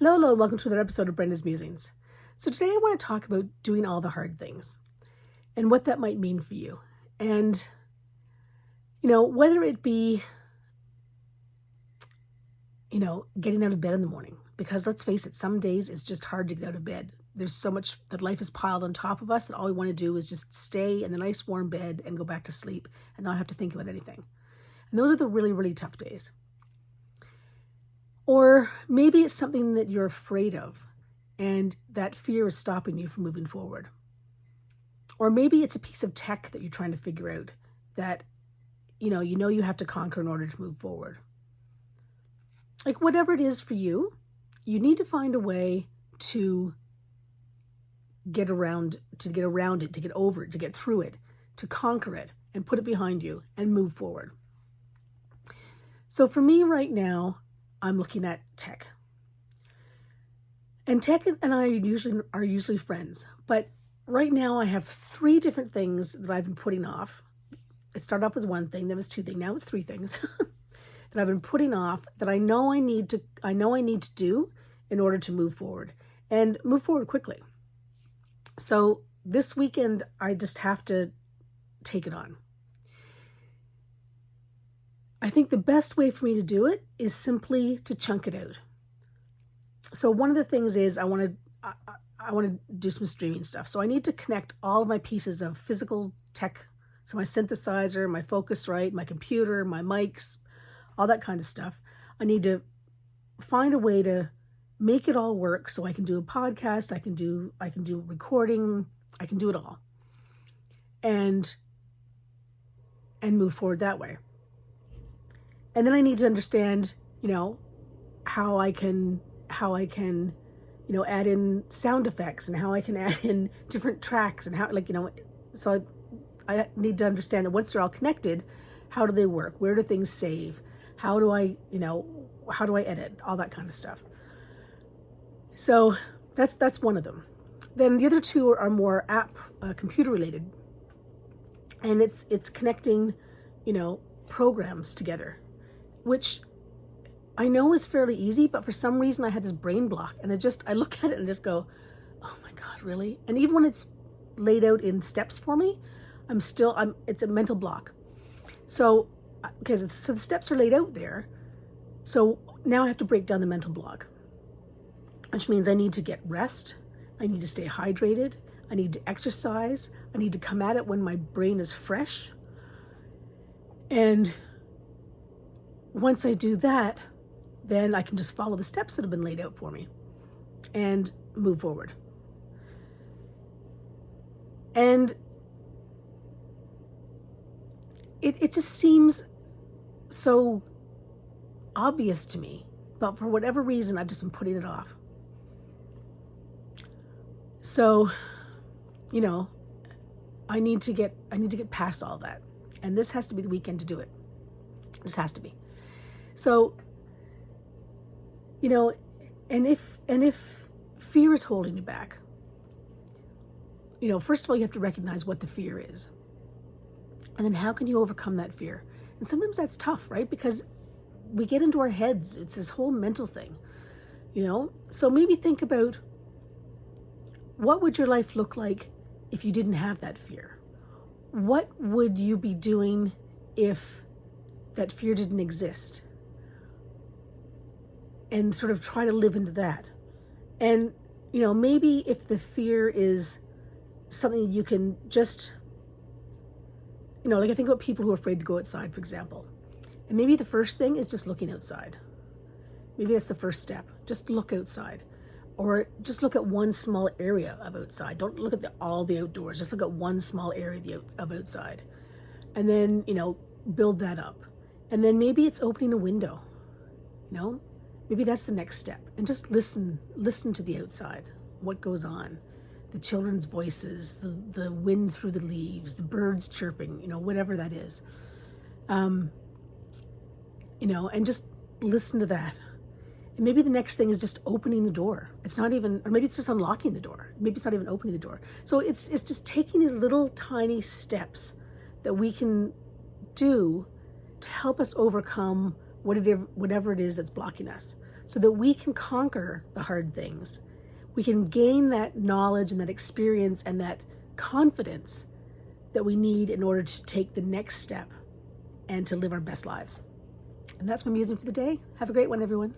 Hello, welcome to another episode of Brenda's Musings. So today I want to talk about doing all the hard things and what that might mean for you. And, whether it be, getting out of bed in the morning, because let's face it, some days it's just hard to get out of bed. There's so much that life has piled on top of us that all we want to do is just stay in the nice warm bed and go back to sleep and not have to think about anything. And those are the really, really tough days. Or maybe it's something that you're afraid of and that fear is stopping you from moving forward. Or maybe it's a piece of tech that you're trying to figure out that, you have to conquer in order to move forward. Like whatever it is for you, you need to find a way to get around it, to get over it, to get through it, to conquer it and put it behind you and move forward. So for me right now, I'm looking at tech. And tech and I are usually friends. But right now I have 3 different things that I've been putting off. It started off with one thing, then it was 2 things, now it's 3 things that I've been putting off that I know I need to do in order to move forward and move forward quickly. So this weekend I just have to take it on. I think the best way for me to do it is simply to chunk it out. So one of the things is I want to do some streaming stuff. So I need to connect all of my pieces of physical tech. So my synthesizer, my Focusrite, my computer, my mics, all that kind of stuff. I need to find a way to make it all work so I can do a podcast, I can do recording, I can do it all. And move forward that way. And then I need to understand, how I can, add in sound effects and how I can add in different tracks and how, so I need to understand that once they're all connected, how do they work? Where do things save? How do I edit? All that kind of stuff. So that's one of them. Then the other 2 are more computer related. And it's connecting, programs together, which I know is fairly easy, but for some reason I had this brain block and I look at it and just go, oh my God, really? And even when it's laid out in steps for me, it's a mental block. So the steps are laid out there. So now I have to break down the mental block, which means I need to get rest. I need to stay hydrated. I need to exercise. I need to come at it when my brain is fresh. And once I do that, then I can just follow the steps that have been laid out for me and move forward. And it just seems so obvious to me, but for whatever reason, I've just been putting it off. So, I need to get past all that. And this has to be the weekend to do it. This has to be. So, and if fear is holding you back, first of all, you have to recognize what the fear is. And then how can you overcome that fear? And sometimes that's tough, right? Because we get into our heads. It's this whole mental thing, So maybe think about what would your life look like if you didn't have that fear? What would you be doing if that fear didn't exist? And sort of try to live into that. And, maybe if the fear is something you can just, I think about people who are afraid to go outside, for example. And maybe the first thing is just looking outside. Maybe that's the first step. Just look outside. Or just look at one small area of outside. Don't look at all the outdoors. Just look at one small area of outside. And then, build that up. And then maybe it's opening a window. Maybe that's the next step. And just listen to the outside, what goes on. The children's voices, the wind through the leaves, the birds chirping, whatever that is. And just listen to that. And maybe the next thing is just opening the door. It's not even, or maybe it's just unlocking the door. Maybe it's not even opening the door. So it's just taking these little tiny steps that we can do to help us overcome whatever it is that's blocking us. so that we can conquer the hard things. We can gain that knowledge and that experience and that confidence that we need in order to take the next step and to live our best lives. And that's my musing for the day. Have a great one, everyone.